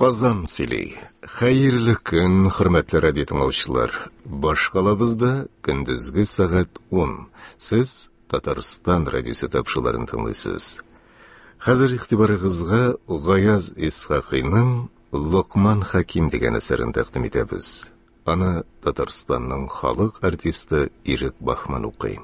Казан сөйлей. Хайырлы көн, хөрмәтле радио тыңлаучылар. Баш калабызда көндезге сәгать 10. Сез Татарстан радиосы тапшыруларын тыңлыйсыз. Хәзер игътибарыгызга Гаяз Исхакыйның Локман Хаким дигән әсәрен тәкъдим итәбез. Аны Татарстанның халык артисты Ирек Бахман укый.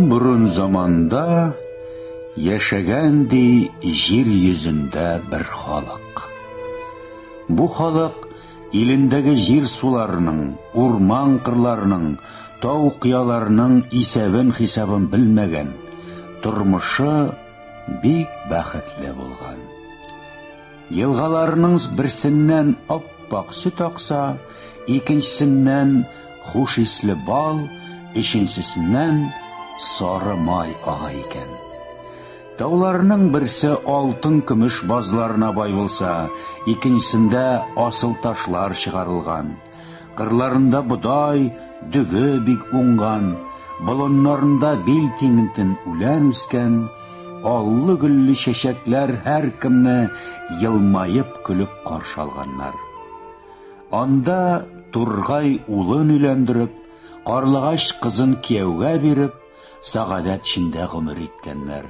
Бурын заманда яшәгәнди җир йөзендә бер халык. Бу халык илендәге җир суларының, урман кырларының, тау кыяларының исәбен-хисабын белмәгән, тормышы бик бәхетле булган. Елгаларның берсеннән аппак сөт акса, икенчесеннән хуш исле бал, өченчесеннән сары май ага икән. Тауларның берсе алтын көмеш базларына бай булса, икенчесендә асыл ташлар чыгарылган. Кырларында будай, дөге бик уңган, болыннарында бил тиңентен үлән үскән, аллы-гөлле чәчәкләр һәркемне елмаеп көлеп каршы алганнар. Анда Тургай улын өйләндереп, Карлыгач кызын кияүгә биреп, сагадат içində гомер иткәннәр.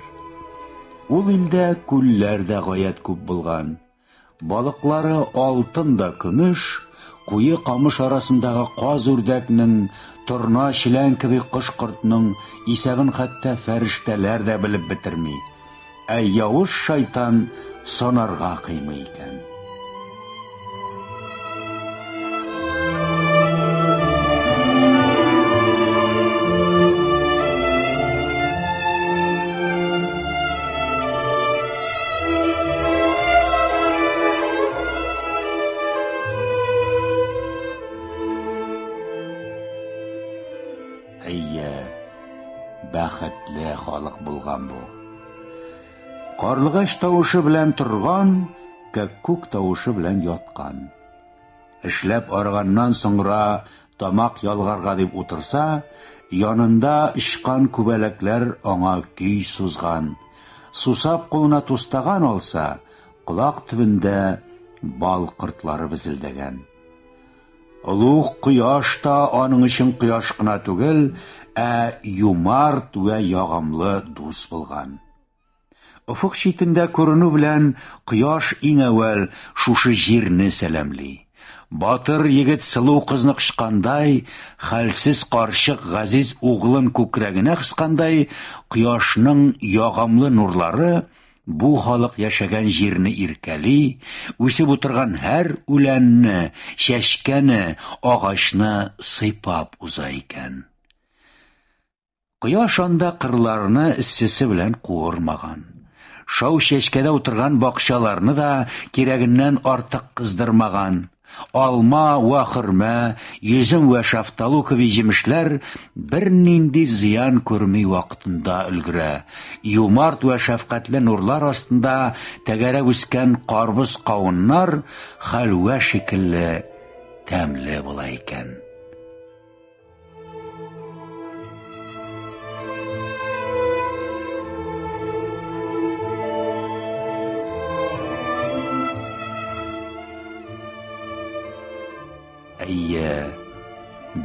Ул илдә күлләр дә гаять күп булган. Балыклары алтын да көмеш, куе камыш арасындагы каз үрдәкнең, торна чилән кеби кош-кортның исәбен хәтта фәрештәләр дә белеп бетерми. Ә явыш шайтан санарга кыймый икән. Бәхетле халык булган бу. Карлыгач тавышы белән торган, күк тавышы белән яткан. Эшләп арганнан соңра тамак ялгарга дип утырса, янында ишкан күбәләкләр аңа көй сузган. Сусап кулына тустаган алса, кулак төбендә бал кортлары безелдәгән. Улуг кояш та аның өчен кояш кына түгел, ә юмарт вә ягымлы дус булган. Уфук читендә күренү белән кояш иң әвәл шушы җирне сәламли. Батыр егет сылу кызны кышкандай, хәлсез карчык газиз углын күкрәгенә кыскандай, кояшның ягымлы нурлары бу халык яшәгән җирне иркәли, үсеп утырган һәр үләнне, чәчкәне, агачны сыйпап уза икән. Кояш анда кырларны иссесе белән куырмаган. Шау чәчкәдә утырган бакчаларны да кирәгеннән артык кыздырмаган. Алма вә хөрмә, йөзем вә шафталу кеби җимешләр бернинди зыян күрми вакытында өлгерә. Юмарт вә шәфкатьле нурлар астында тәгәрәп үскән карбыз кавыннар хәлвә шикелле тәмле була икән.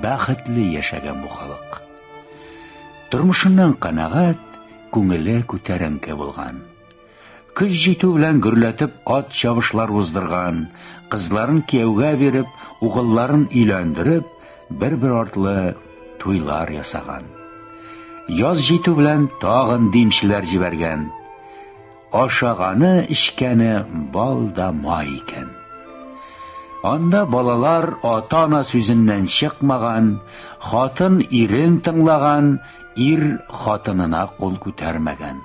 Бәхетле яшәгән бу халык. Тормышыннан канагать, күңеле күтәренке булган. Көз җитү белән гөрләтеп ат чабышлар уздырган, кызларын кияүгә биреп, угылларын өйләндереп, бер-бер артлы туйлар ясаган. Яз җитү белән тагын димчеләр җибәргән. Ашаганы, ичкәне бал да май икән. Анда балалар ата-ана сүзеннән чыкмаган, хатын ирен тыңлаган, ир хатынына кул күтәрмәгән.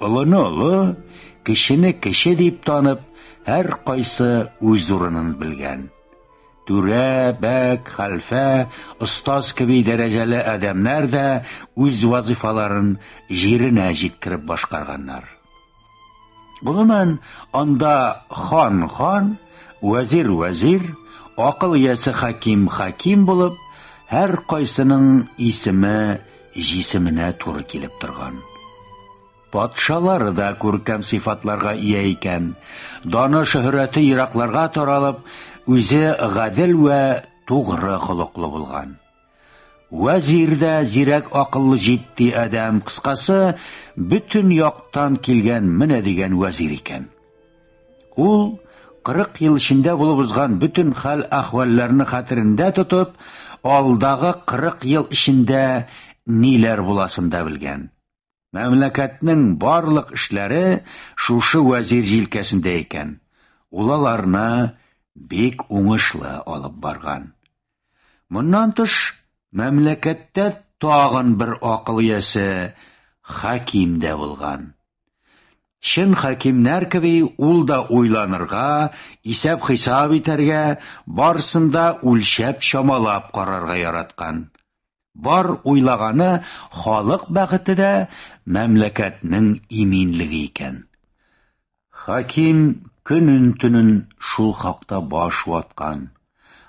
Олыны олы, кешене кеше дип танып, һәр кайсы үз урынын белгән. Түрә, бәк, хәлфә, остаз кеби дәрәҗәле адәмнәр дә үз вазифаларын җиренә җиткереп башкарганнар. Гомумән, анда хан, вәзир, акыл иясе хаким булып, һәр кайсының исеме җисеменә туры килеп торган. Патшалары да күркәм сыйфатларга ия икән, даны шөһрәте еракларга таралып, үзе гадел вә тугры холыклы булган. Вәзир дә зирәк акыллы җитди адәм, кыскасы, бүтән яктан килгән менә дигән вәзир икән. Ул 40 ел эчендә булып узган бүтән хәл-әхвалларны хәтерендә тотып, алдагы 40 ел эчендә ниләр буласын да белгән. Мәмләкәтнең барлык эшләре шушы вәзир җилкәсендә икән. Ул аларны бик уңышлы алып барган. Моннан тыш, мәмләкәттә тагын бер акыл иясе хаким дә булган. Шын хакимнәр кеби ул да уйланырга, исәп-хисап итәргә, барсында үлчәп чамалап карарга яраткан. Бар уйлаганы халык бәхете дә мәмләкәтнең иминлеге икән. Хаким көнен-төнен шул хакта баш ваткан.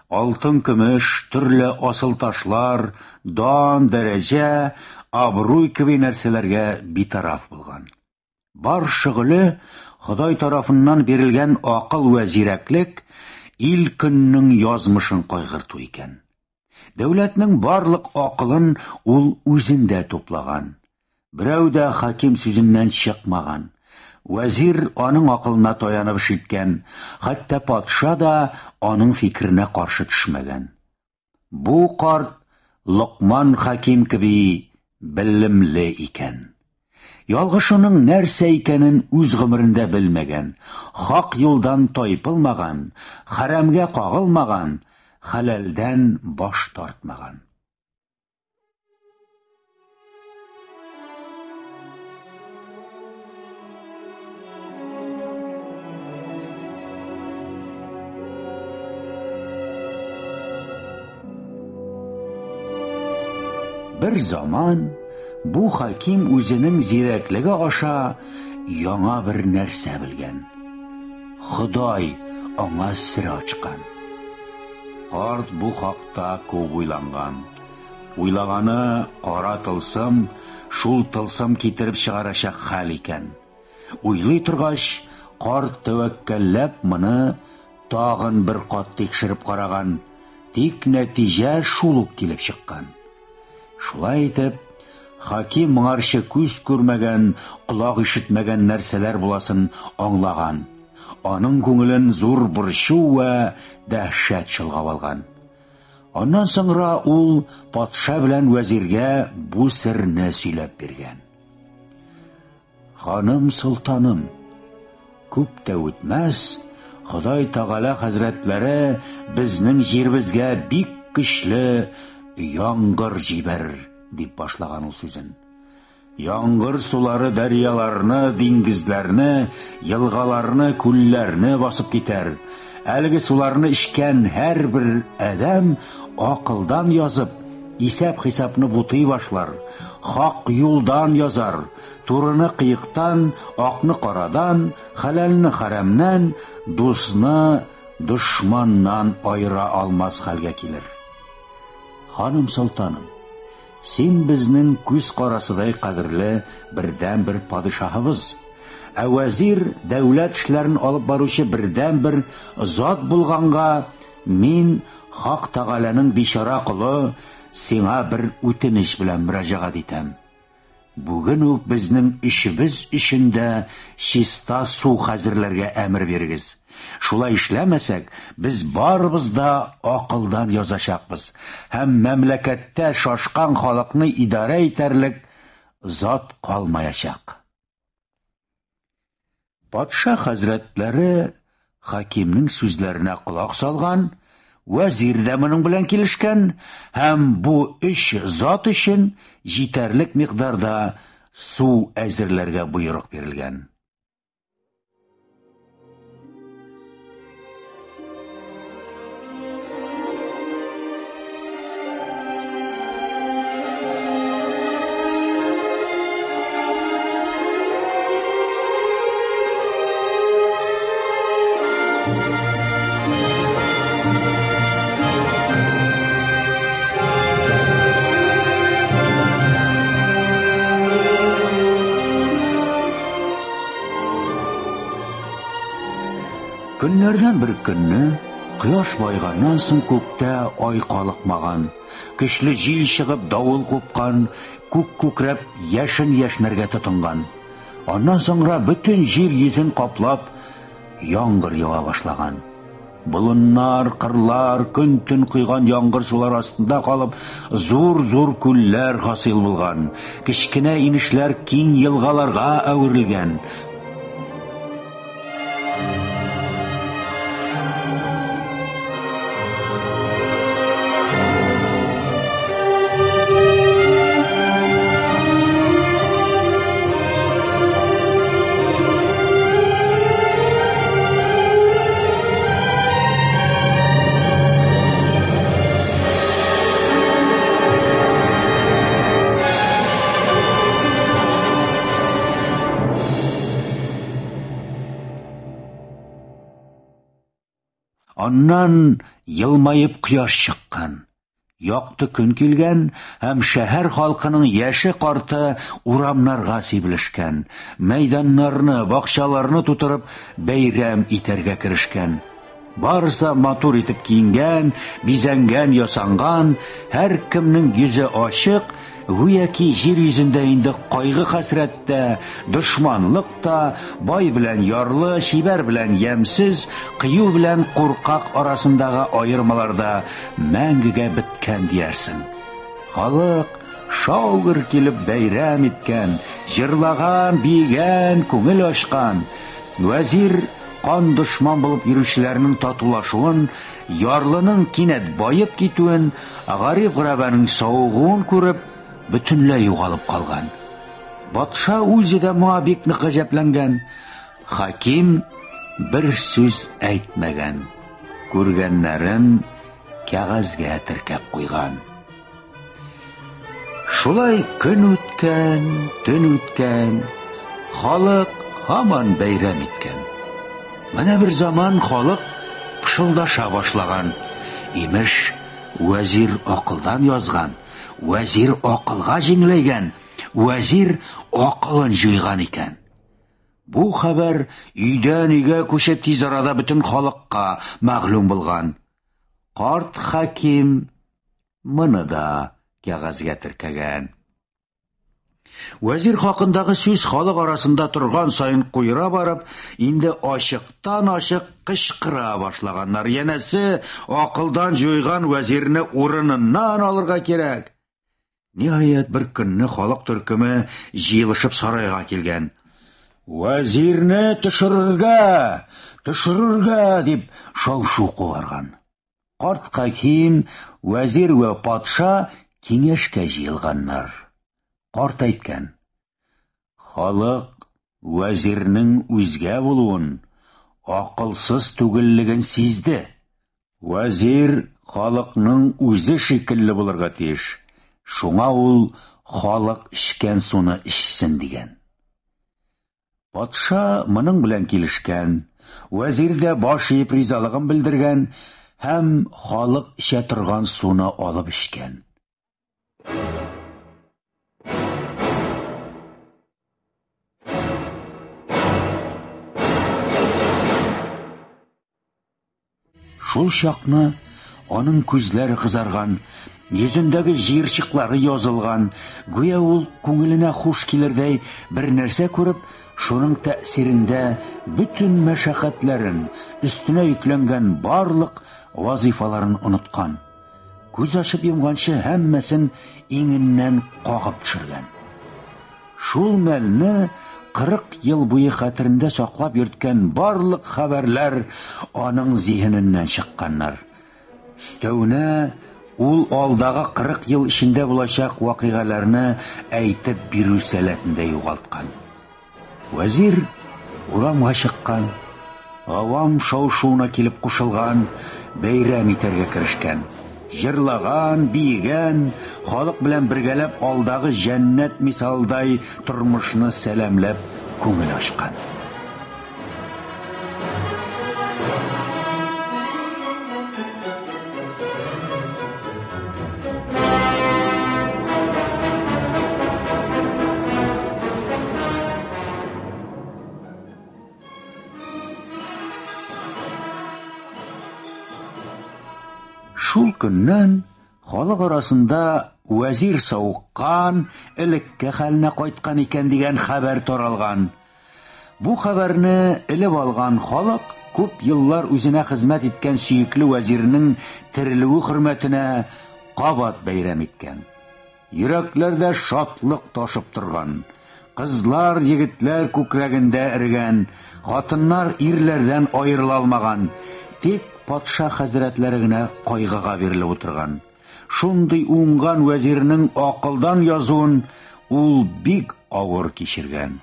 Алтын, көмеш, төрле асыл ташлар, дан, дәрәҗә, абруй кеби нәрсәләргә битараф булган. Бар шөгыле Ходай тарафыннан бирелгән акыл вә зирәклек ил көннең язмышын кайгырту икән. Дәүләтнең барлык акылын ул үзендә туплаган. Берәү дә хаким сүзеннән чыкмаган. Вәзир аның акылына таянып эшиткән, хәтта патша да аның фикеренә каршы төшмәгән. Бу карт Локман хаким кеби белемле икән. Ялгышының нәрсә икәнен үз гомерендә белмәгән, хак юлдан тайпылмаган, хәрәмгә кагылмаган, хәләлдән баш тартмаган. Бер заман бу хаким үзенең зирәклеге аша яңа бер нәрсә белгән. Ходай аңа сер ачкан. Карт бу хакта күп уйланган. Уйлаганы кара тылсым, шул тылсым китереп чыгарачак хәл икән. Уйлый торгач, карт тәвәккәлләп моны тагын бер кат тикшереп караган, тик нәтиҗә шул ук килеп чыккан. Шулай итеп, хаким моңарчы күз күрмәгән, колак ишетмәгән нәрсәләр буласын аңлаган. Аның күңелен зур борчу вә дәһшәт чолгап алган. Аннан соңра ул патша белән вәзиргә бу серне сөйләп биргән. Ханым солтаным, күп тә үтмәс, Ходай Тәгалә хәзрәтләре безнең җиребезгә бик көчле яңгыр җибәр, дип башлаган ул сүзен. Яңгыр сулары дәрьяларны, диңгезләрне, елгаларны, күлләрне басып китәр. Әлеге суларны ичкән һәрбер адәм акылдан язып, исәп-хисапны бутый башлар. Хак юлдан язар, турыны кыектан, акны карадан, хәләлне хәрәмнән, дусны дошманнан айыра алмас хәлгә килер. Ханым солтаным, син безнең күз карасыдай кадерле бердән бер падишаһыбыз. Ә вәзир дәүләт эшләрен алып баручы бердән бер зат булганга, мин Хак Тәгаләнең бичара кулы сиңа бер үтенеч белән мөрәҗәгать итәм. Бүген үк безнең ишебез эчендә чиста су хәзерләргә әмер бирегез. Шулай эшләмәсәк, без барыбыз да акылдан язачакбыз һәм мәмләкәттә шашкан халыкны идарә итәрлек зат калмаячак. Патша хәзрәтләре Хакимнең сүзләренә колак салган, вәзир дә моның белән килешкән, һәм бу эш зат өчен җитәрлек микъдарда су әзерләргә боерык бирелгән. Көннәрдән бер көнне, кояш байганнан соң күктә ай калыкмаган, көчле җил чыгып давыл купкан, күк күкрәп яшен яшнәргә тотынган. Аннан соңра бөтен җир йөзен каплап яңгыр ява башлаган. Болыннар, кырлар, көн-төн куйган яңгыр сулар астында калып, зур-зур күлләр хасил булган. Кечкенә инешләр киң елгаларга әверелгән. Аннан елмайып кояш чыккан. Якты көн килгән, һәм шәһәр халкының яше карты урамнарга сибелешкән. Мәйданнарны, бакчаларны тутырып, бәйрәм итәргә керешкән. Барысы матур итеп киенгән, бизәнгән, ясанган, һәр кемнең йөзе ачык, гүяки җир йөзендә инде кайгы хәсрәттә, дошманлык та, бай белән ярлы, чибәр белән ямьсез, кыю белән куркак арасындагы аермаларда мәңгегә беткән диярсең. Халык шаугыр килеп бәйрәм иткән, җырлаган, биегән, күңел ачкан. Вәзир кан дошман булып йөрүчеләрнең татулашуын, ярлының кинәт байып китүен, гариф-гәрәбәнең сауыгуын күреп, бөтенләй югалып калган. Патша үзе дә моңа бик нык гаҗәпләнгән. Хаким бер сүз әйтмәгән. Күргәннәрен кәгазьгә теркәп куйган. Шулай көн үткән, төн үткән, халык һаман бәйрәм иткән. Менә бер заман халык пышылдаша башлаган. Имеш, вәзир акылдан язган, вәзир акылга җиңләйгән, вәзир акылын җыйган икән. Бу хәбәр өйдән өйгә күчеп тиз арада бөтен халыкка мәгълүм булган. Карт хаким моны да кәгазьгә теркәгән. Вәзир хакындагы сүз халык арасында торган сайын куйра барып, инде ачыктан-ачык кычкыра башлаганнар. Янәсе, акылдан җыйган вәзирне урыныннан алырга кирәк. Ниһаять бер көнне халык төркеме җыелышып сарайга килгән. Вәзирне төшерергә дип шау-шу куарган. Карт хаким, вәзир вә патша киңәшкә җыелганнар. Карт әйткән: халык вәзирнең үзгә булуын, акылсыз түгеллеген сизде. Вәзир халыкның үзе шикелле булырга тиеш. Шуңа ул халык эчкән суны эчсен дигән. Патша моның белән килешкән. Вәзир дә баш иеп ризалыгын белдергән һәм халык эчә торган суны алып эчкән. Шул чакны аның күзләре кызарган, йөзендәге җыерчыклары язылган, гүя ул күңеленә хуш килердәй бер нәрсә күреп, шуның тәэсирендә бөтен мәшәкатьләрен, өстенә йөкләнгән барлык вазифаларын оныткан. Күз ачып йомганчы һәммәсен иңеннән кагып төшергән. Шул мәлне 40 ел буе хәтерендә саклап йөрткән барлык хәбәрләр аның зиһененнән чыкканнар. Өстәвенә, ул алдагы 40 ел эчендә булачак вакыйгаларны әйтеп бирү сәләтен дә югалткан. Вәзир урамга чыккан, авам шау-шуына килеп кушылган, бәйрәм итәргә керешкән. Җырлаган, биегән, халык белән бергәләп алдагы җәннәт мисалдай тормышны сәламләп күңел ачкан. Шул көннән халык арасында вәзир сауыккан, элекке хәленә кайткан икән дигән хәбәр таралган. Бу хәбәрне элеп алган халык күп еллар үзенә хезмәт иткән сөекле вәзирнең терелүе хөрмәтенә кабат бәйрәм иткән. Йөрәкләрдә шатлык ташып торган. Кызлар, егетләр күкрәгендә эргән, хатыннар ирләрдән аерыла алмаган. Тик патша хәзрәтләре генә кайгыга бирелеп утырган. Шундый уңган вәзирнең акылдан язуын ул бик авыр кичергән.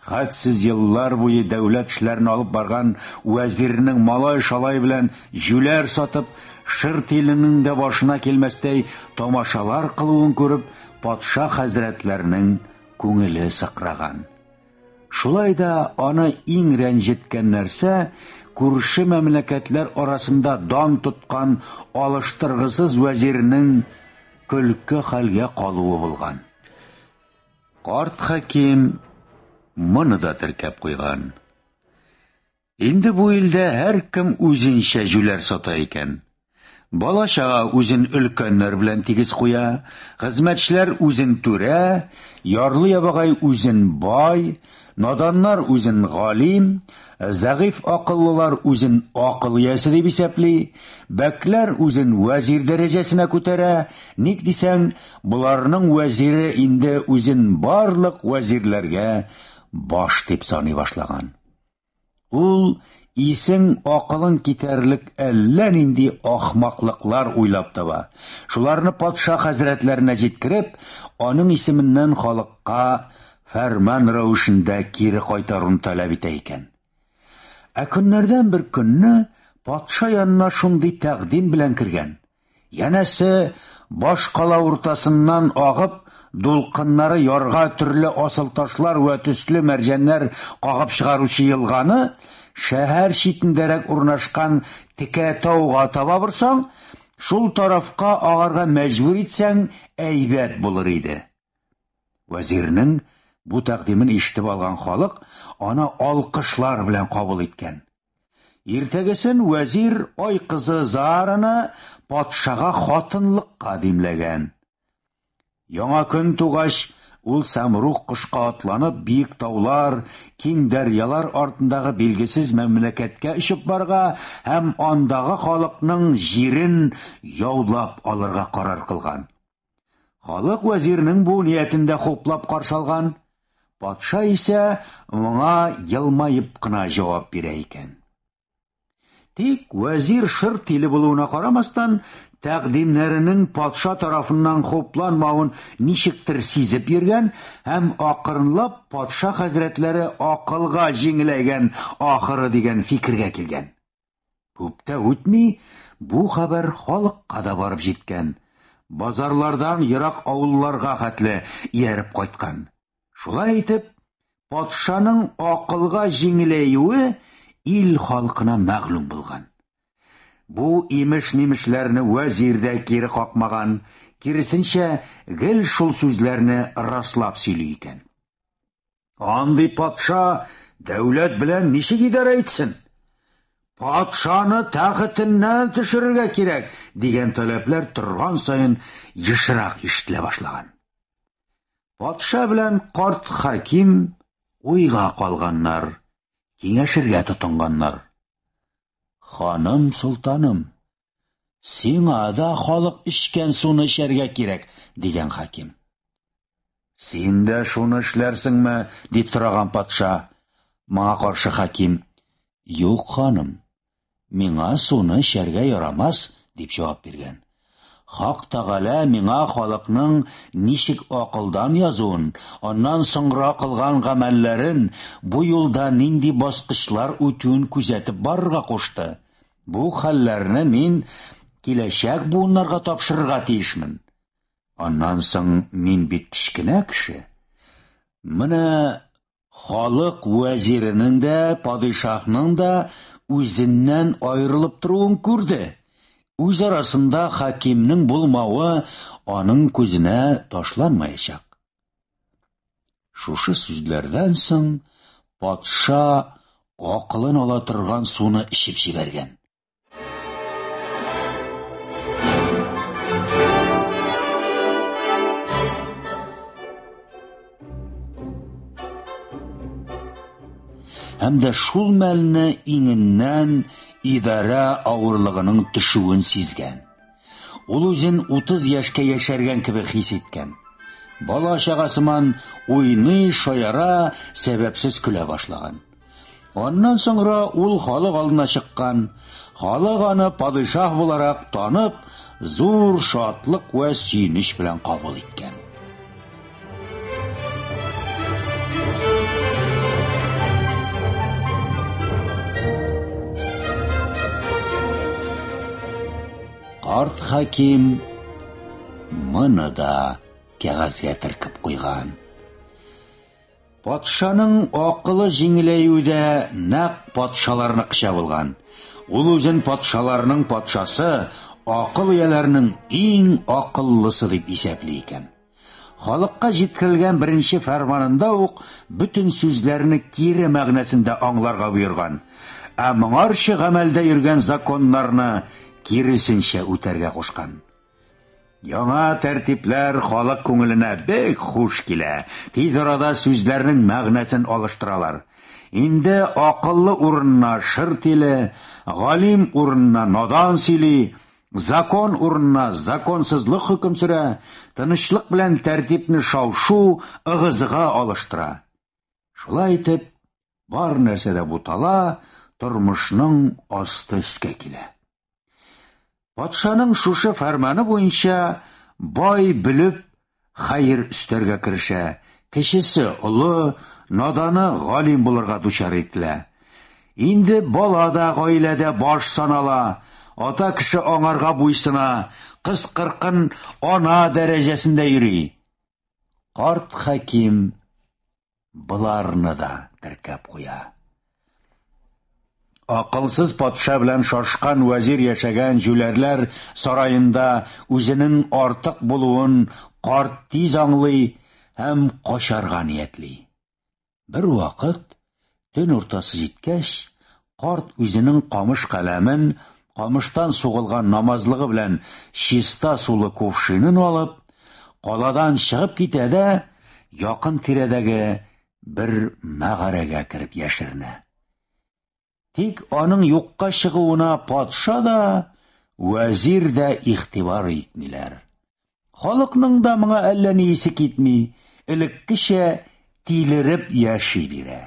Хәтсез еллар буе дәүләт эшләрен алып барган вәзирнең малай-шалай белән жүләр сатып, шыр тиленең дә башына килмәстәй тамашалар кылуын күреп, патша хәзрәтләренең күңеле сыкраган. Шулай да аны иң рәнҗеткән нәрсә күрше мәмләкәтләр арасында дан тоткан алыштыргысыз вәзирнең көлке хәлгә калуы булган. Карт хаким моны да теркәп куйган. Инде бу илдә һәркем үзенчә жүләр сата икән. Бала-чага үзен өлкәннәр белән тигез куя, хезмәтчеләр үзен түрә, ярлы-ябагай үзен бай, наданнар үзен галим, зәгыйф акыллылар үзен акыл иясе дип исәпли, бәкләр үзен вәзир дәрәҗәсенә күтәрә. Ник дисәң, буларның вәзире инде үзен барлык вәзирләргә баш дип саный башлаган. Ул исең акылын китәрлек әллә нинди ахмаклыклар уйлап таба. Шуларны патша хәзрәтләренә җиткереп, аның исеменнән халыкка фәрман рәвешендә кире кайтаруын таләп итә икән. Ә көннәрдән бер көнне патша янына шундый тәкъдим белән кергән. Янәсе, баш кала уртасыннан агып, дулкыннары ярга төрле асыл ташлар вә төсле мәрҗәннәр кагып чыгаручы елганы шәһәр читендәрәк урнашкан Текә тауга таба барсаң, шул тарафка агарга мәҗбүр итсәң, әйбәт булыр иде. Вәзирнең бу тәкъдимен ишетеп алган халык аны алкышлар белән кабул иткән. Иртәгесен вәзир ай кызы Зараны патшага хатынлыкка димләгән. Яңа көн тугач, ул Самрух кошка атланып, биек таулар, киң дәрьялар артындагы билгесез мәмләкәткә очып барга һәм андагы халыкның җирен яулап алырга карар кылган. Халык вәзирнең бу ниятен дә хуплап каршы алган. Патша исә моңа елмаеп кына җавап бирә икән. Тик вәзир шыр тиле булуына карамастан, тәкъдимнәренең патша тарафыннан хупланмавын ничектер сизеп йөргән һәм акырынлап патша хәзрәтләре акылга җиңеләгән ахыры дигән фикергә килгән. Күп тә үтми, бу хәбәр халыкка да барып җиткән. Базарлардан ерак авылларга хәтле ияреп кайткан. Шулай итеп, патшаның акылга җиңеләюе ил халкына мәгълүм булган. Бу имеш-нимешләрне вәзир дә кире какмаган, киресенчә гел шул сүзләрне раслап сөйли икән. Андый патша дәүләт белән ничек идарә итсен? Патшаны тәхетеннән төшерергә кирәк дигән таләпләр торган саен ешрак ишетелә башлаган. Патша белән карт хаким уйга калганнар, киңәшергә тотынганнар. Ханым солтаным, сиңа да халык эчкән суны эчәргә кирәк, дигән хаким. Син дә шуны эшләрсеңме? Дип сораган патша. Моңа каршы хаким: Юк, ханым, миңа суны эчәргә ярамас, дип җавап биргән. Хак Тәгалә миңа халыкның ничек акылдан язуын, аннан соңра кылган гамәлләрен, бу юлда нинди баскычлар үтүен күзәтеп барырга кушты. Бу хәлләрне мин киләчәк буыннарга тапшырырга тиешмен. Аннан соң мин бит кечкенә кеше. Менә халык вәзиренең дә, падишаһның да үзеннән аерылып торуын күрде. Үз арасында хакимның булмавы аның күзенә ташланмаячак. Шушы сүзләрдән соң патша акылын ала торган суны эчеп җибәргән. Һәм дә шул мәлне иңеннән идарә авырлыгының төшүен сизгән. Ул үзен 30 яшькә яшәргән кебек хис иткән. Бала-чагасыман уйный, шаяра, сәбәпсез көлә башлаган. Аннан соңра ул халык алдына чыккан. Халык аны падишаһ буларак танып, зур шатлык вә сөенеч белән кабул иткән. Карт хаким моны да кәгазьгә теркеп куйган. Патшаның акылы җиңеләюдә нәкъ патшаларны кыча булган. Ул үзен патшаларның патшасы, акыл ияләренең иң акыллысы дип исәпли икән. Халыкка җиткерелгән беренче фәрманында ук бөтен сүзләрне кире мәгънәсендә аңларга боерган. Ә моңарчы гамәлдә йөргән законнарны киресенчә үтәргә кушкан. Яңа тәртипләр халык күңеленә бик хуш килә. Тиз арада сүзләрнең мәгънәсен алыштыралар. Инде акыллы урынына шыр тиле, галим урынына надан сөйли, закон урынына законсызлык хөкем сөрә, тынычлык белән тәртипне шау-шу, ыгызыга алыштыра. Шулай итеп, бар нәрсә дә бутала, тормышның асты өскә килә. Патшаның шушы фәрманы буенча бай белеп хәер үстәргә керешә. Кечесе олы, наданы галим булырга дучар ителә. Инде бала да гаиләдә баш санала, ата кеше аңарга буйсына, кыз-кыркын ана дәрәҗәсендә йөри. Карт хаким буларны да теркәп куя. Акылсыз патша белән шашкан вәзир яшәгән җүләрләр сараенда үзенең артык булуын карт тиз аңлый һәм качарга ниятли. Бер вакыт, төн уртасы җиткәч, карт үзенең камыш каләмен, камыштан сугылган намазлыгы белән чиста сулы кувшинын алып, каладан чыгып китә дә, якын тирәдәге бер мәгарәгә кереп яшеренә. Тик аның юкка чыгуына патша да, вәзир дә игътибар итмиләр. Халыкның да моңа әллә ни исе китми, элеккечә тилереп яши бирә.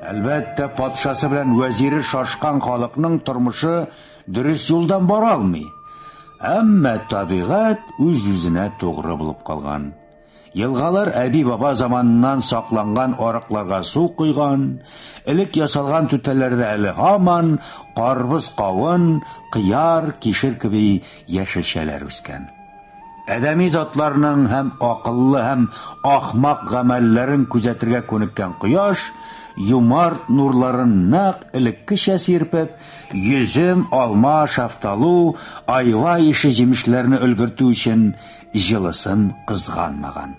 Әлбәттә, патшасы белән вәзире шашкан халыкның тормышы дөрес юлдан бара алмый. Әмма табигать үз-үзенә тугры булып калган. Елгалар әби-баба заманыннан сакланган арыкларга су куйган, элек ясалган түтәлләрдә әле һаман карбыз, кавын, кыяр, кишер кеби яшелчәләр үскән. Әдәми затларның һәм акыллы һәм ахмак гамәлләрен күзәтергә күнеккән кояш юмарт нурларын нәкъ элеккечә сирпеп, йөзем, алма, шафталу, айва ише җимешләрне өлгертү өчен җылысын кызганмаган.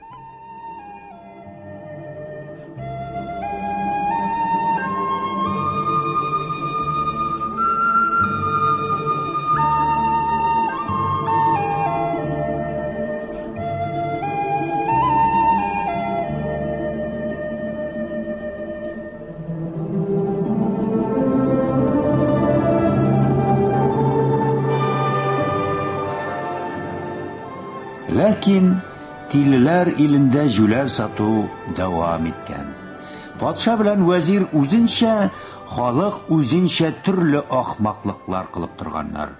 Ләкин тилеләр илендә җүләр сату дәвам иткән. Патша белән вәзир үзенчә, халык үзенчә төрле ахмаклыклар кылып торганнар.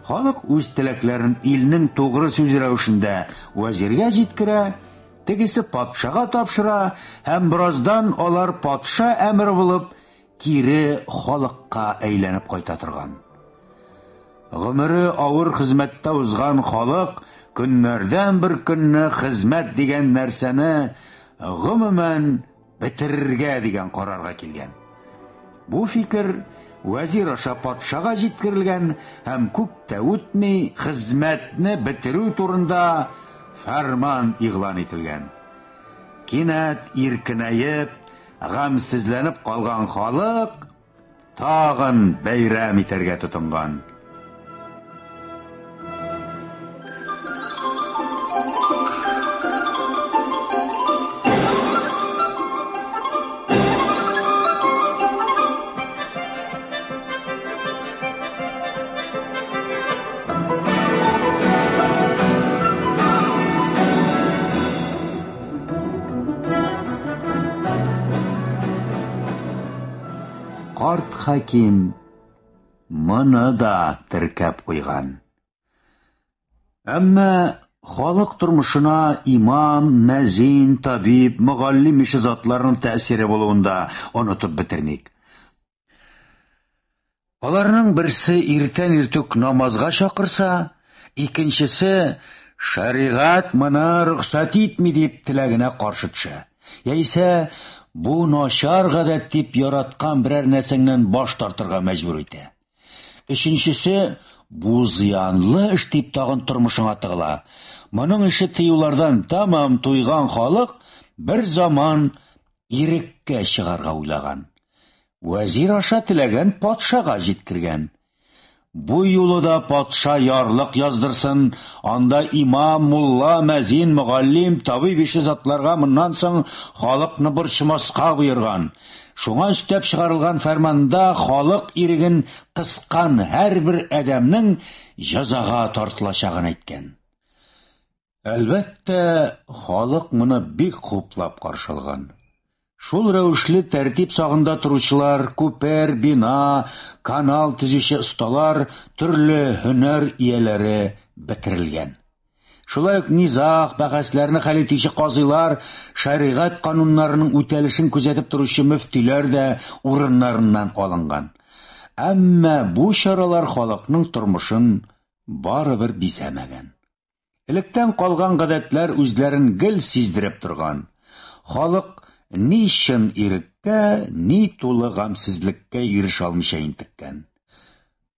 Халык үз теләкләрен илнең тугры сүз рәвешендә вәзиргә җиткерә, тегесе патшага тапшыра, һәм бераздан алар патша әмере булып кире халыкка әйләнеп кайта торган. Гомере авыр хезмәттә узган халык көннәрдән бер көнне хезмәт дигән нәрсәне гомумән бетерергә дигән карарга килгән. Бу фикер вәзир аша патшага җиткерелгән һәм күп тә үтми хезмәтне бетерү турында фәрман игълан ителгән. Кинәт иркенәеп, гамсезләнеп калган халык тагын бәйрәм итәргә тотынган. Карт хаким моны да теркәп куйган. Әмма халык тормышына имам, мәзин, табиб, мөгаллим ише затларның тәэсире булуында онытып бетермик. Аларның берсе иртән-иртүк намазга чакырса, икенчесе шәригать моны рөхсәт итми дип теләгенә каршы төшә. Яисә бу начар гадәт дип яраткан берәр нәрсәңнән баш тартырга мәҗбүр итә. Өченчесе бу зыянлы эш дип тагын тормышыңа тыгыла. Моның эше тыюлардан тамам туйган халык бер заман иреккә чыгарга уйлаган. Вәзир аша теләгән патшага җиткергән. Бу юлы да патша ярлык яздырсын, анда имам, мулла, мәзин, мөгаллим, табиб ише затларга моннан соң халыкны борчымаска буйырган. Шуңа өстәп чыгарылган фәрманда халык иреген кыскан һәрбер адәмнең җәзага тартылачагын әйткән. Әлбәттә, халык моны бик хуплап каршы алган. Шул рәвешле тәртип сагында торучылар, күпер, бина, канал төзүче осталар, төрле һөнәр ияләре бетерелгән. Шулай ук низах, бәхәсләрне хәл итүче казыйлар, шәригать кануннарының үтәлешен күзәтеп торучы мөфтиләр дә урыннарыннан алынган. Әмма бу чаралар халыкның тормышын барыбер бизәмәгән. Электән калган гадәтләр үзләрен гел сиздереп торган. Халык ни чын иреккә, ни тулы гамсызлеккә ирешә алмыйча интеккән.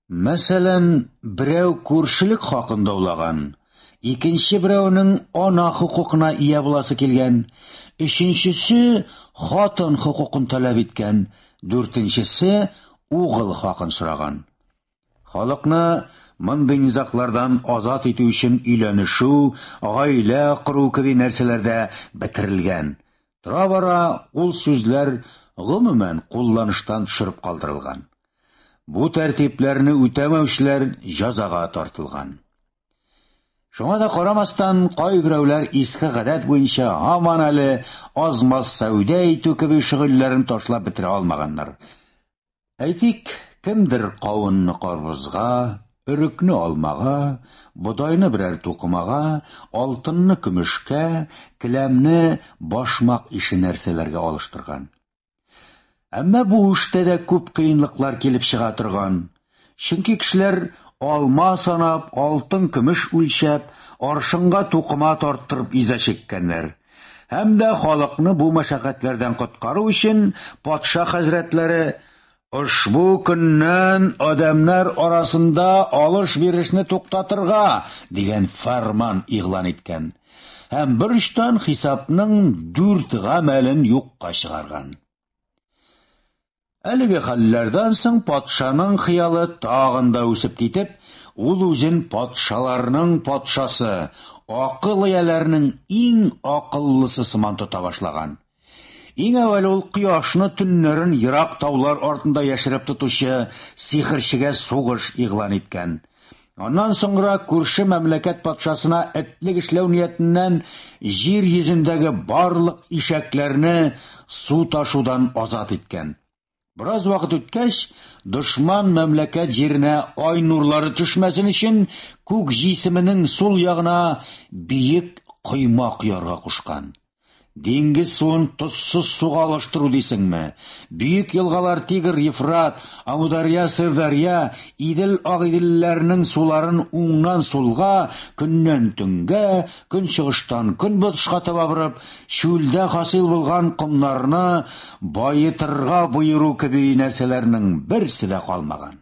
Мәсәлән, берәү күршелек хакында уйлаган, икенче берәүнең ана хукукына ия буласы килгән, өченчесе хатын хукукын таләп иткән, дүртенчесе угыл хакын сораган. Халыкны мондый низаклардан азат итү өчен өйләнешү, гаилә кору кеби нәрсәләрдә бетерелгән. Тора-бара ул сүзләр гомумән кулланыштан төшереп калдырылган. Бу тәртипләрне үтәмәүчеләр җәзага тартылган. Шуңа да карамастан, кайберәүләр иске гадәт буенча һаман әле аз-маз сәүдә итү кеби шөгыльләрен ташлап бетерә алмаганнар. Әйтик, кемдер кавынны карбызга, өрекне алмага, бодайны берәр тукымага, алтынны көмешкә, келәмне башмак ише нәрсәләргә алыштырган. Әмма бу эштә дә күп кыенлыклар килеп чыга торган. Чөнки кешеләр алма санап, алтын көмеш үлчәп, аршынга тукыма тарттырып иза чеккәннәр. Һәм дә халыкны бу мәшәкатьләрдән коткару өчен патша хәзрәтләре ушбу көннән адәмнәр арасында алыш-бирешне туктатырга дигән фәрман игълан иткән. Һәм бер очтан хисапның 4 гамәлен юкка чыгарган. Әлеге хәлләрдән соң патшаның хыялы тагын да үсеп китеп, ул үзен патшаларның патшасы, акыл ияләренең иң акыллысы сыман тота башлаган. Иң әвәл ул кояшны төннәрен ерак таулар артында яшереп тотучы сихерчегә сугыш игълан иткән. Аннан соңра күрше мәмләкәт патшасына этлек эшләү ниятеннән җир йөзендәге барлык ишәкләрне су ташудан азат иткән. Бераз вакыт үткәч, дошман мәмләкәт җиренә ай нурлары төшмәсен өчен күк җисеменең сул ягына биек койма куярга кушкан. Диңгез суын тозсыз суга алыштыру дисеңме? Büyük елгалар Тигр, Ефрат, Амударья, Сырдарья, Идел, Агыйделләрнең суларын уңнан сулга, көннән төнгә, көнчыгыштан көнбатышка таба барып, чүлдә хасил булган комнарны байытырга буйру кеби нәрсәләрнең берсе дә калмаган.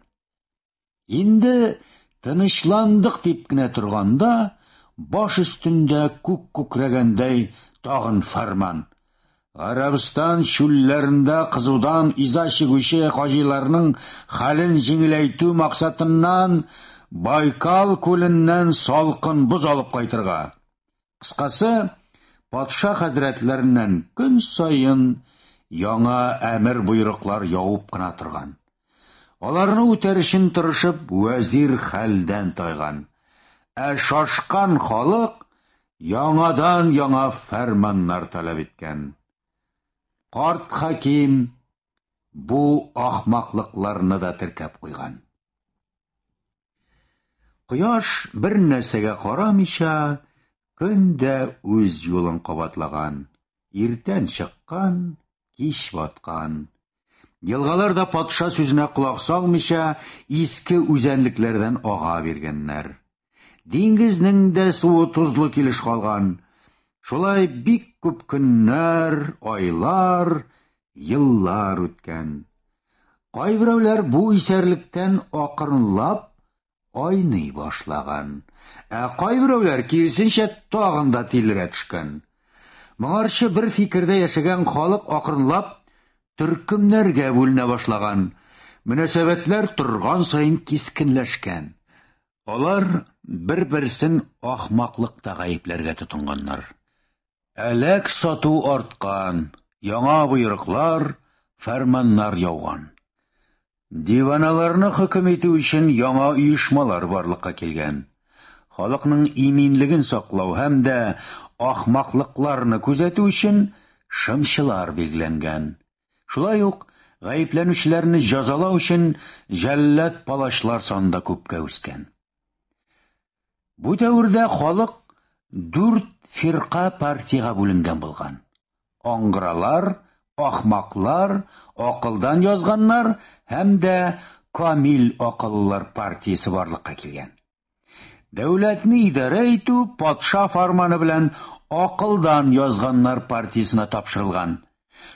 Инде тынычландык дип кенә торганда, баш өстендә күк күкрәгәндәй тагын фәрман. Арабстан чүлләрендә кызудан иза чигүче хаҗиларның хәлен җиңеләйтү максатыннан Байкал күленнән салкын боз алып кайтырга. Кыскасы, патша хәзрәтләреннән көн сайын яңа әмер буйрыклар явып кына торган. Аларны үтәрешен тырышып вәзир хәлдән тайган. Шашкан халык яңадан яңа фәрманнар таләп иткән. Карт хаким бу ахмаклыкларны да теркәп куйган. Кояш бер нәрсәгә карамыйча, көн дә үз юлын кабатлаган. Иртән чыккан, кич баткан. Елгалар да патша сүзенә колак салмыйча, иске үзәнлекләрдән ага биргәннәр. Диңгезнең дә суы тузлы килеш калган. Шулай бик күп көннәр, айлар, еллар үткән. Кайберәүләр бу исәрлектән акрынлап айный башлаган. Кайберәүләр киресенчә тагын да тилерә төшкән. Моңарчы бер фикердә яшәгән халык акрынлап төркемнәргә бүленә башлаган. Мөнәсәбәтләр торган саен кискенләшкән. Алар бер-берсен ахмаклыкта гаепләргә тотынганнар. Әләк сату арткан, яңа буйрыклар, фәрманнар яуган. Диваналарны хөкем итү өчен яңа оешмалар барлыкка килгән. Халыкның иминлеген саклау һәм дә ахмаклыкларны күзәтү өчен шымчылар билгеләнгән. Шулай ук гаепләнүчеләрне җәзалау өчен җәллад палачлар саны да күпкә үскән. Бу дәврдә халык 4 фирка партияга бүленгән булган. Аңгыралар, ахмаклар, акылдан язганнар һәм дә камил акыллылар партиясе барлыкка килгән. Дәүләтне идарә итү патша фарманы белән акылдан язганнар партиясына тапшырылган.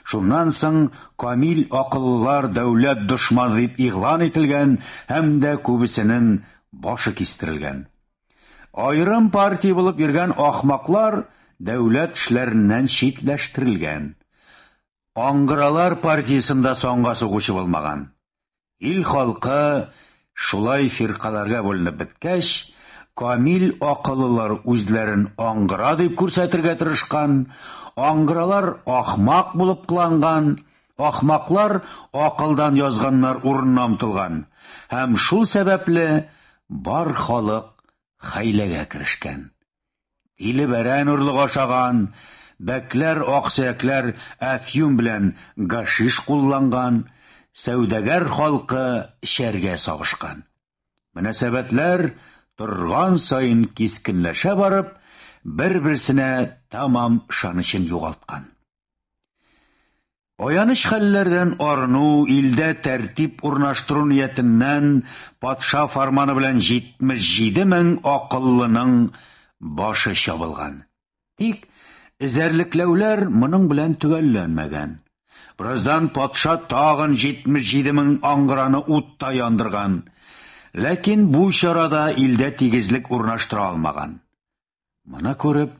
Шуннан соң камил акыллылар дәүләт дошманы дип игълан ителгән һәм дә күбесенең башы кистерелгән. Айрым партия булып йөргән ахмаклар дәүләт эшләреннән читләштерелгән. Аңгыралар партиясында соңга сугучы булмаган. Ил халкы шулай фиркаларга бүленеп беткәч, камил акыллылар үзләрен аңгыра дип күрсәтергә тырышкан, аңгыралар ахмак булып кыланган, ахмаклар акылдан язганнар урынына омтылган. Һәм шул сәбәпле бар халык хәйләгә керешкән. Иле бәрән урлык ашаган, бәкләр, аксөякләр әфьюн белән гашиш кулланган, сәүдәгәр халкы эчәргә сагышкан. Мөнәсәбәтләр торган саен кискенләшә барып, бер-берсенә тамам ышанычын югалткан. Аяныч хәлләрдән арыну, илдә тәртип урнаштыру ниятеннән патша фарманы белән 77 мең акыллының башы чабылган. Тик эзәрлекләүләр моның белән төгәлләнмәгән. Бераздан патша тагын 77 мең аңгыраны утта яндырган. Ләкин бу чарада илдә тигезлек урнаштыра алмаган. Моны күреп,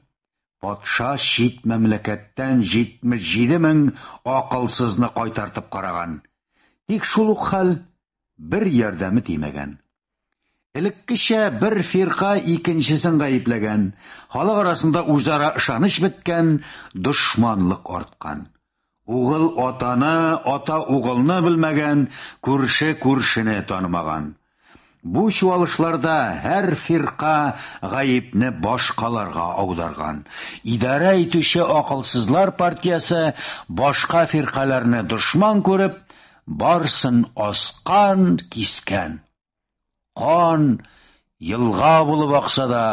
патша чит мәмләкәттән 77 мең акылсызны кайтартып караган. Тик шул ук хәл бер ярдәме тимәгән. Элеккечә бер фирка икенчесен гаепләгән, халык арасында үзара ышаныч беткән, дошманлык арткан. Угыл атаны, ата угылны белмәгән, күрше күршене танымаган. Бу чуалышларда һәр фирка гаепне башкаларга аударган. Идара итүче акылсызлар партиясы башка фиркаларны дошман күреп, барсын аскан, кискән. Кан елга булып акса да,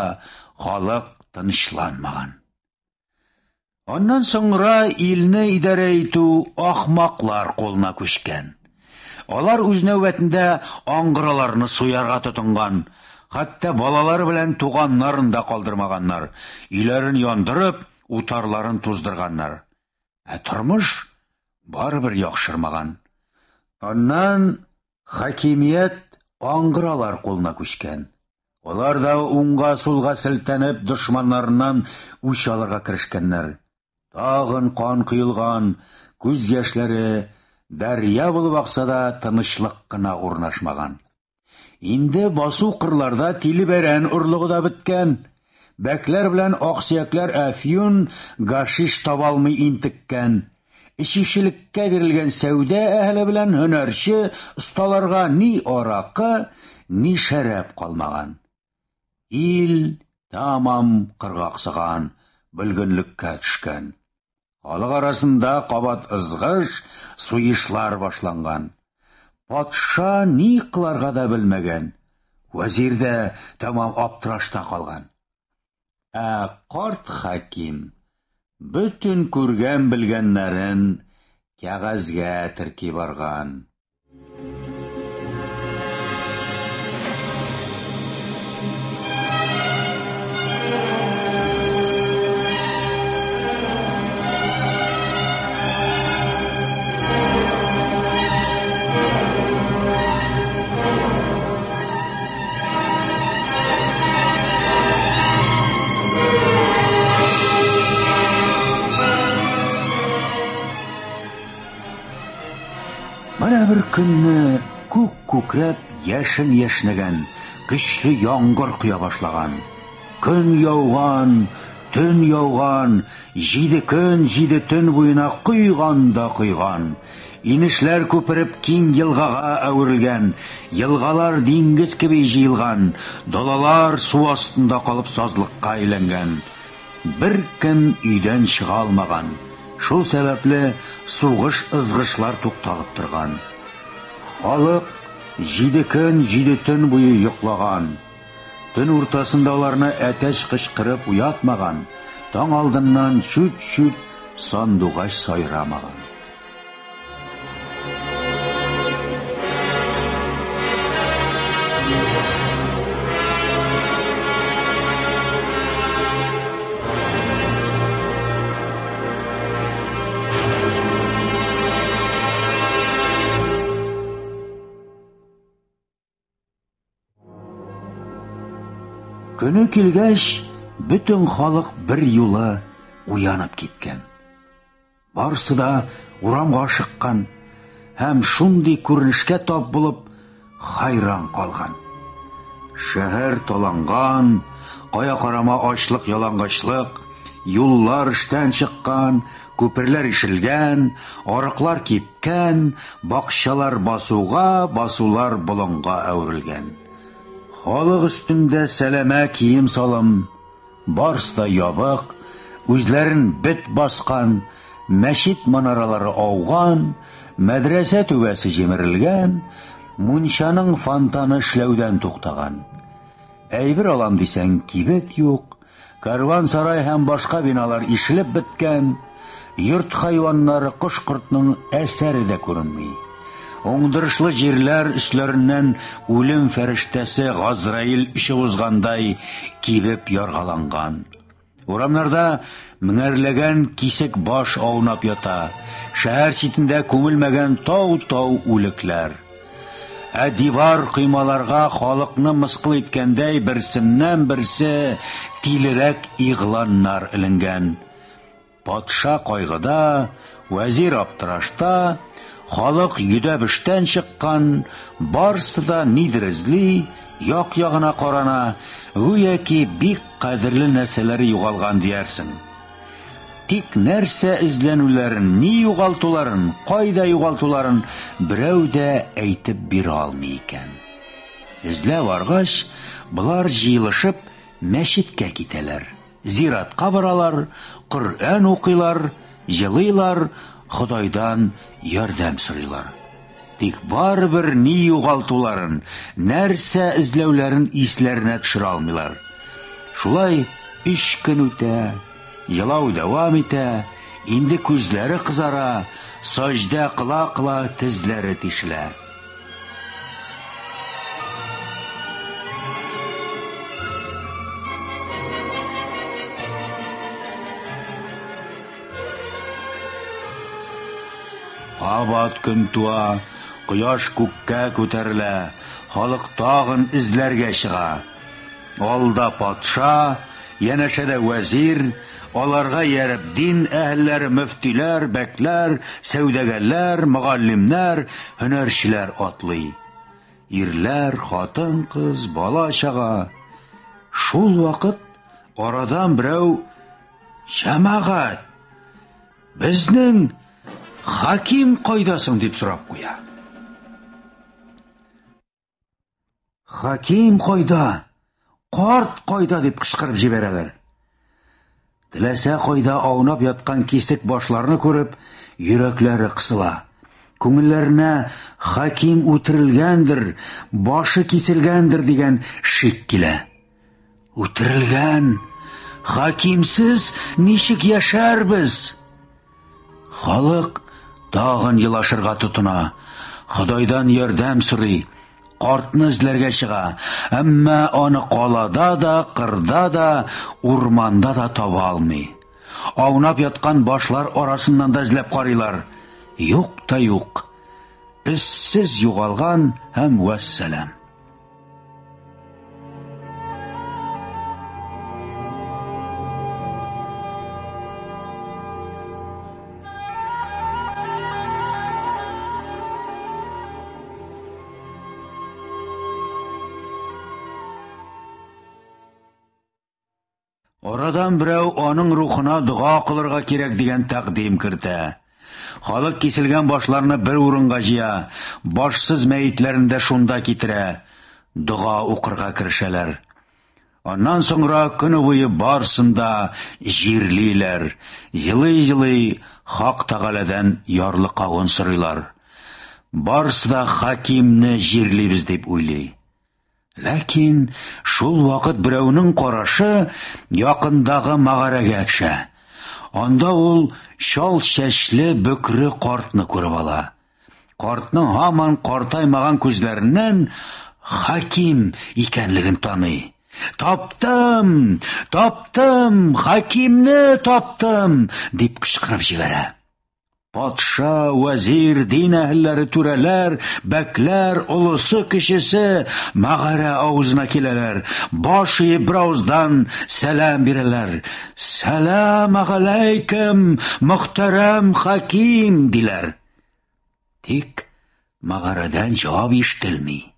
халык тынычланмаган. Аннан соңра илне идара итү ахмаклар кулына күчкән. Алар үз нәүбәтендә аңгыраларны суярга тотынган, хәтта балалары белән туганнарын да калдырмаганнар, өйләрен яндырып, утарларын туздырганнар. Тормыш барыбер яхшырмаган. Аннан хакимият аңгыралар кулына күчкән. Алар да уңга сулга селтәнеп дошманнарыннан үч алырга керешкәннәр. Тагын кан кыйлган, күз яшьләре дәрья булып акса да тынычлык кына урнашмаган. Инде басу кырларда тилебәрән урлыгы да беткән. Бәкләр белән аксөякләр афьюн, гашиш табалмый интеккән. Ишишелеккә бирелгән сәүдә әһле белән һөнәрче осталарга ни аракы, ни шәраб калмаган. Ил тамам кыргаксыган, бөлгенлеккә төшкән. Халык арасында кабат ызгыш, суешлар башланган. Патша ни кыларга да белмәгән. Вәзир дә тамам аптырашта калган. Карт хаким бүтән күргән белгәннәрен кәгазьгә терки барган. Менә бер көнне күк күкрәп яшен яшнәгән, көчле яңгыр куя башлаган. Көн яуган, төн яуган, 7 көн, 7 төн буена куйган да куйган. Инешләр күпереп киң елгага әверелгән, елгалар диңгез кеби җыелган, далалар су астында калып сазлыкка әйләнгән. Бер кем өйдән чыга алмаган. Шул сәбәпле сугыш-ызгышлар тукталып торган. Халык 7 көн, 7 төн буе йоклаган. Төн уртасында аларны әтәч кычкырып уятмаган. Таң алдыннан чүт-чүт сандугач сайрамаган. Көне килгәч, бүтән халык бер юлы уянып киткән. Барысы да урамга ашыккан һәм шундый күренешкә тап булып хайран калган. Шәһәр таланган, кая карама ачлык, ялангачлык, юллар эштән чыккан, күперләр ишелгән, арыклар кипкән, бакчалар басуга, басулар болынга әверелгән. Халык өстендә сәләмә кием салым, барсы да ябык, үзләрен бет баскан, мәчет манаралары ауган, мәдрәсә түбәсе җимерелгән, мунчаның фонтаны эшләүдән туктаган. Әйбер алам дисәң кибет юк, карван-сарай һәм башка биналар ишелеп беткән, йорт хайваннары кош-кортның әсәре дә күренми. Оңдырышлы җирләр өсләреннән үлем фәрештәсе Газраил ише узгандай кибеп яргаланган. Урамнарда меңәрләгән кисек баш аунап ята, шәһәр читендә күмелмәгән тау-тау үлекләр. Дивар кыймаларга халыкны мыскыл иткәндәй берсеннән-берсе тилерәк игъланнар эленгән. Патша кайгыда, вәзир аптырашта, халык йөдәп эштән чыккан, барсы да нидер эзли, як-ягына карана, гүяки бик кадерле нәрсәләре югалган диярсең. Тик нәрсә эзләнүләрен, ни югалтуларын, кайда югалтуларын берәү дә әйтеп бирә алмый икән. Эзләп аргач, булар җыелышып мәчеткә китәләр. Зиратка баралар, Коръән укыйлар, җылыйлар, Худайдан ярдәм сорыйлар. Тик барыбер ни югалтуларын, нәрсә эзләүләрен исләренә төшерә алмыйлар. Шулай 3 көн үтә, елау дәвам итә, инде күзләре кызара, саҗда кыла-кыла тезләре тишелә. Кабат көн туа, кояш күккә күтәрелә, халык тагын эзләргә чыга. Алда патша, янәшәдә вәзир, аларга ярып дин әһелләре, мөфтиләр, бәкләр, сәүдәгәрләр, мөгаллимнәр, һөнәрчеләр атлый. Ирләр, хатын-кыз, бала-чага. Шул вакыт арадан берәү: "Җәмәгать, безнең Хаким кайдасың?" дип сорап куя. "Хаким кайда? Карт кайда?" дип кычкырып җибәрәләр. Теләсә кайда аунап яткан кисек башларны күреп, йөрәкләре кысыла. Күңелләренә Хаким үтерелгәндер, башы киселгәндер дигән шик килә. Үтерелгән? Хакимсез ничек яшәрбез? Халык тагын елашырга тотына. Худайдан ярдәм сорый. Картны эзләргә чыга, әмма аны калада да, кырда да, урманда да таба алмый. Аунап яткан башлар арасыннан да эзләп карыйлар. Юк та юк. Эзсез югалган һәм вәссәлам. Арадан берәү аның рухына дуга кылырга кирәк дигән тәкъдим кертә. Халык киселгән башларны бер урынга җыя, башсыз мәйетләрен шунда китерә, дуга укырга керешәләр. Аннан соңра көне буе барсында җирлиләр, җылый-җылый Хак Тәгаләдән ярлыкавын сорыйлар. Барсы да Хакимне җирлибез дип уйлый. Ләкин шул вакыт берәүнең карашы якындагы мәгарәгә төшә. Анда ул чал чәчле бөкре картны күреп ала. Картның һаман картаймаган күзләреннән Хаким икәнлеген таный. "Таптым! Таптым! Хакимне таптым!" дип кычкырып җибәрә. Патша, вәзир, дин әһелләре, түрәләр, бәкләр, олысы, кечесе мәгарә авызына киләләр. Баш иеп беравыздан сәлам бирәләр. "Сәлам алейкум, мөхтәрәм Хаким!" диләр. Тик мәгарәдән җавап ишетелми.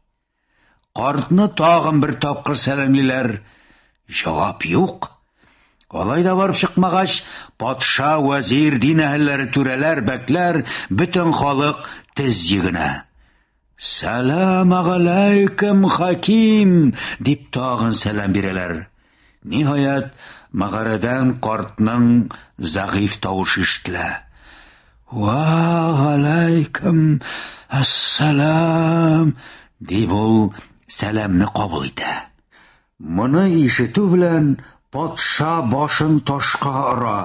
Картны тагын бер тапкыр сәламлиләр. Җавап юк. Алай да барып чыкмагач, патша, вәзир, дин әһелләре, түрәләр, бәкләр, бөтен халык тез җигенә. "Сәлам алейкум, Хаким!" дип тагын сәлам бирәләр. Ниһаять, мәгарәдән картның зәгыйф тавышы ишетелә. "Ва алейкум ассалам!" дип ул сәламны кабул итә. Моны ишетү белән патша башын ташка ора,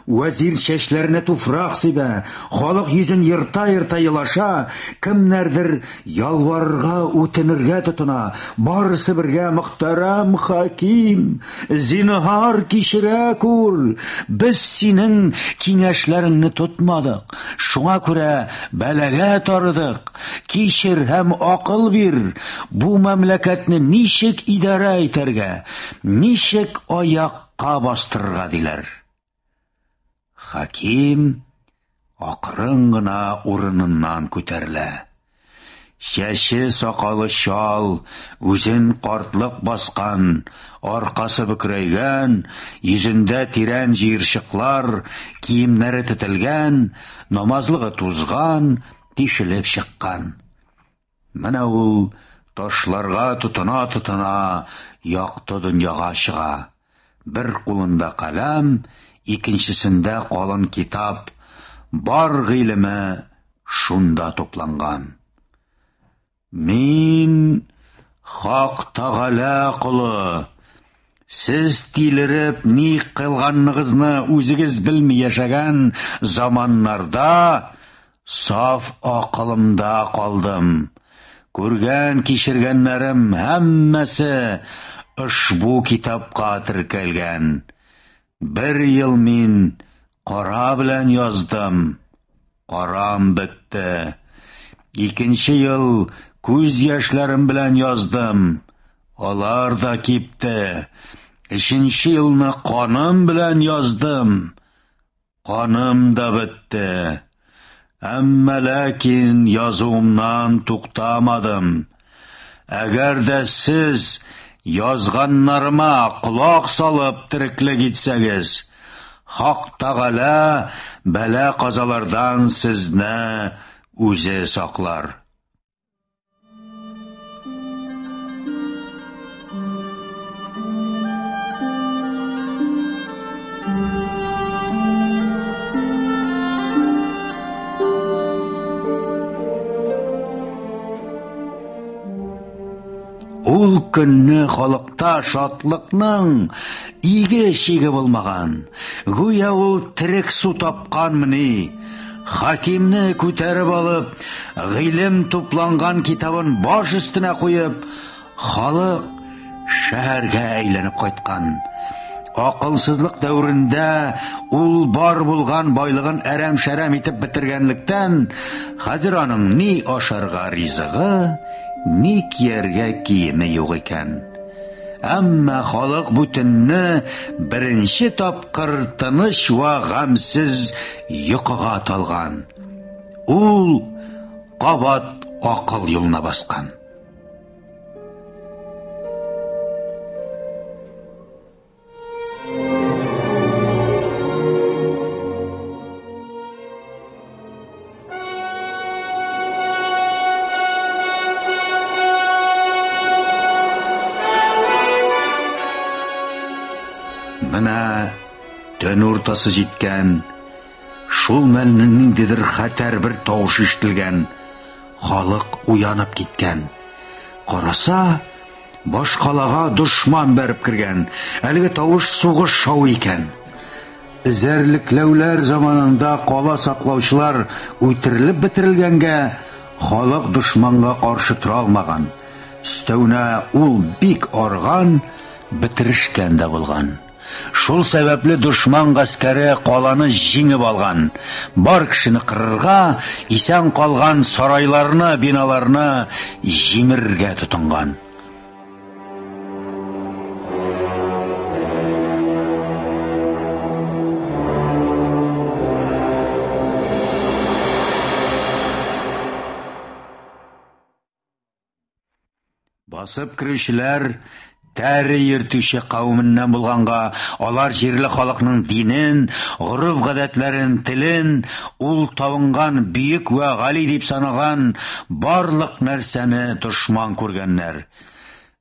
вәзир чәчләренә туфрак сибә, халык йөзен йырта-йырта елаша, кемнәрдер ялварырга, үтенергә тотына. Барысы бергә: "Мөхтәрәм Хаким, зинһар кичерә күр, без синең киңәшләреңне тотмадык, шуңа күрә бәлагә тарыдык, кичер һәм акыл бир, бу мәмләкәтне ничек идарә итәргә, ничек аякка бастырырга" диләр. Хаким акрын гына урыныннан күтәрелә. Чәче сакалы чал, үзен картлык баскан, аркасы бөкрәйгән, йөзендә тирән җыерчыклар, киемнәре тетелгән, намазлыгы тузган, тишелеп чыккан. Менә ул Ташларга тотына-тотына якты дөньяга чыга. Бер кулында каләм, икенчесендә калын китап. Бар гыйлеме шунда тупланган. Мин Хак Тәгалә кулы. Сез тилереп ни кылганныгызны үзегез белми яшәгән заманнарда саф акылымда калдым. Күргән кичергәннәрем һәммәсе ошбу китапка теркәлгән. 1 ел мин кара белән яздым. Карам бетте. 2нче ел күз яшьләрем белән яздым. Алар да кипте. 3нче елны каным белән яздым. Каным да бетте. Әмма ләкин язуымнан туктамадым. Әгәр дә сез язганнарыма колак салып тереклек итсәгез, Хак Тәгалә бәла казалардан сезне үзе саклар. Ул көнне халыкта шатлыкның иге чиге булмаган. Гүя ул терек су тапканмыни. Хакимне күтәреп алып, гыйлем тупланган китабын баш өстенә куеп, халык шәһәргә әйләнеп кайткан. Акылсызлык дәврендә ул бар булган байлыгын әрәм-шәрәм итеп бетергәнлектән, хәзер аның ни ашарга ризыгы, ни кияргә киеме юк икән. Әмма халык бүтенне беренче тапкыр тыныч ва гамсыз йокыга талган. Ул кабат акыл юлына баскан. Менә төн уртасы җиткән. Шул мәлне ниндидер хәтәр бер тавыш ишетелгән. Халык уянып киткән. Караса, баш калага дошман бәреп кергән. Әлеге тавыш сугыш шау икән. Зәрлекләүләр заманында кала саклаучылар үтерелеп бетерелгәнгә, халык дошманга каршы тора алмаган. Өстәүнә ул бик арган, бетерешкән дә булган. Шул сәбәпле дошман гаскәре каланы җиңеп алган. Бар кешене кырырга, исән калган сарайларны, биналарны җимергә тотынган. Басып кирүчеләр тәре йөртүче кавымыннан булганга, алар җирле халыкның динен, горыф-гадәтләрен, телен, ул тавынган бөек вә гали дип санаган барлык нәрсәне дошман күргәннәр.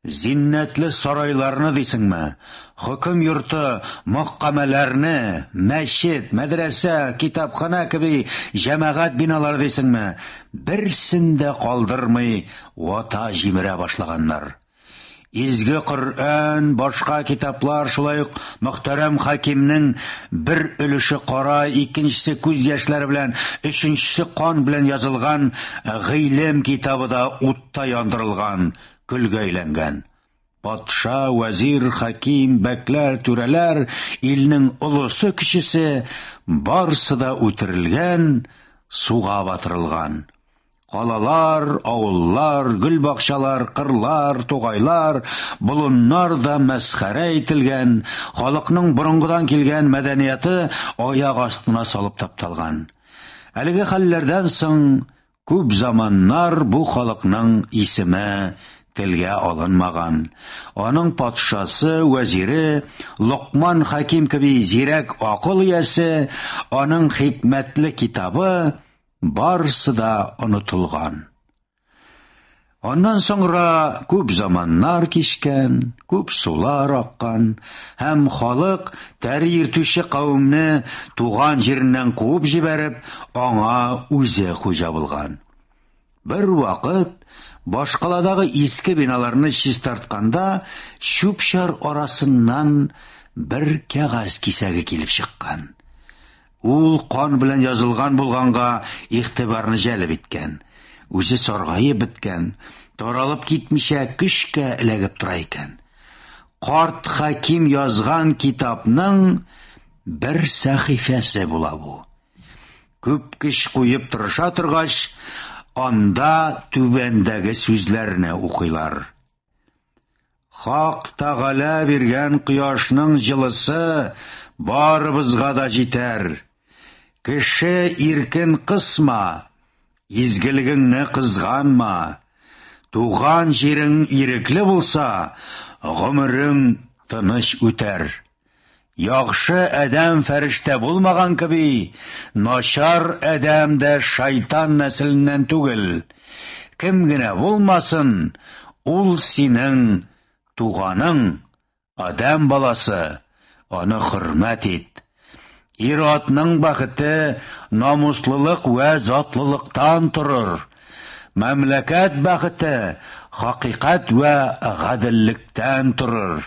Зиннәтле сарайларны дисеңме, хөкем йорты, мәхкәмәләрне, мәчет, мәдрәсә, китапхана кеби җәмәгать биналары дисеңме, берсен дә калдырмый вата җимерә башлаганнар. Изге Коръән, башка китаплар, шулай ук мөхтәрәм хакимның бер өлеше кара, икенчесе күз яшьләре белән, өченчесе кан белән язылган гыйлем китабы да утта яндырылган, көлгә әйләнгән. Патша, вәзир, хаким, бәкләр, түрәләр, илнең олысы кичесе барсы да үтерелгән, суга батырылган. Калалар, авыллар, гөлбакчалар, кырлар, тугайлар, болыннар да мәсхәрә ителгән, халыкның борынгыдан килгән мәдәнияты аяк астына салып тапталган. Әлеге хәлләрдән соң күп заманнар бу халыкның исеме телгә алынмаган. Аның патшасы, вәзире, Локман хаким кеби зирәк акыл иясе, аның хикмәтле китабы барсы да онытылган. Ondan sonra күп заманнар кичкән, күп сулар аккан, һәм халык тәре иртүче кавымны туган җиреннән куып җибәреп, аңа үзе хуҗа булган. Бер вакыт башкаладагы иске биналарны чистартканда, чүп-чар арасыннан бер кәгазь кисәге килеп чыккан. Ул кан белән язылган булганга игътибарны җәлеп иткән. Үзе саргаеп беткән, таралып китмичә көчкә эләгеп тора икән. Карт хаким язган китапның бер сәхифәсе була бу. Күп көч куеп тырыша торгач, анда түбәндәге сүзләрне укыйлар. Хак Тәгалә биргән кояшның җылысы барыбызга да җитәр. Кеше иркен кысма, изгелегеңне кызганма. Туган җирең ирекле булса, гомерең тыныч үтәр. Яхшы адәм фәрештә булмаган кеби, начар адәм дә шайтан нәселеннән түгел. Кем генә булмасын, ул синең туганың, адәм баласы, аны хөрмәт ит. Ир-атның бәхете намуслылык вә затлылыктан торыр. Мәмләкәт бәхете хакыйкать вә гаделлектән торыр.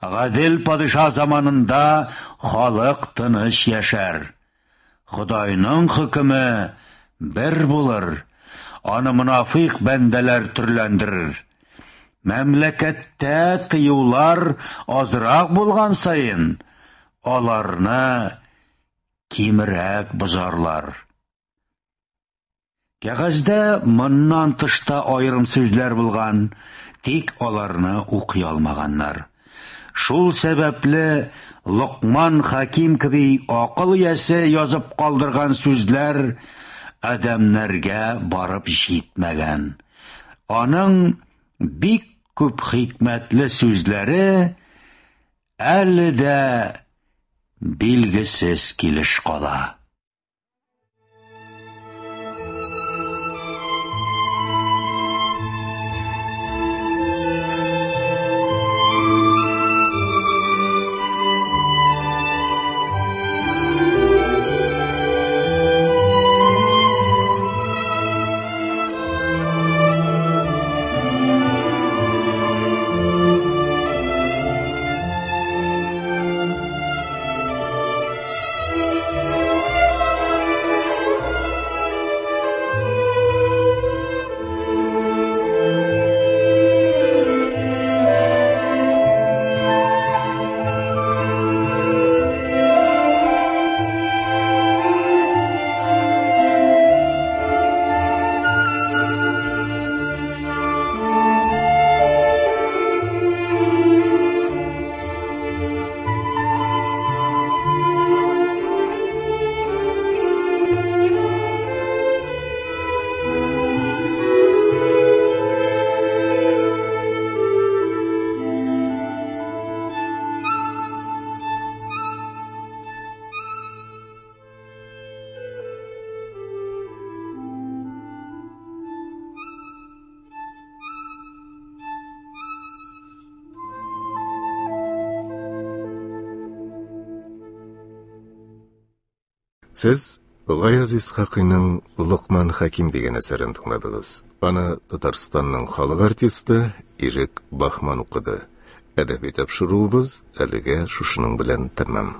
Гадел падиша заманында халык тыныч яшәр. Худайның хөкеме бер булыр. Аны мунафик бәндәләр төрләндерер. Мәмләкәттә тыюлар азрак булган сайын, аларны кимерәк бозарлар. Кәгазьдә моннан тышта аерым сүзләр булган, тик аларны укый алмаганнар. Шул сәбәпле Луқман хаким кеби акыл иясе язып калдырган сүзләр адәмнәргә барып җитмәгән. Аның бик күп хикмәтле сүзләре әле дә билгесез килеш кала. Сез Гаяз Исхакыйның Луқман хаким дигән әсәрен тыңладыгыз. Аны Татарстанның халык артисты Ирек Бахман укыды. Әдәби тапшыруыбыз әлегә шушының белән тәмам.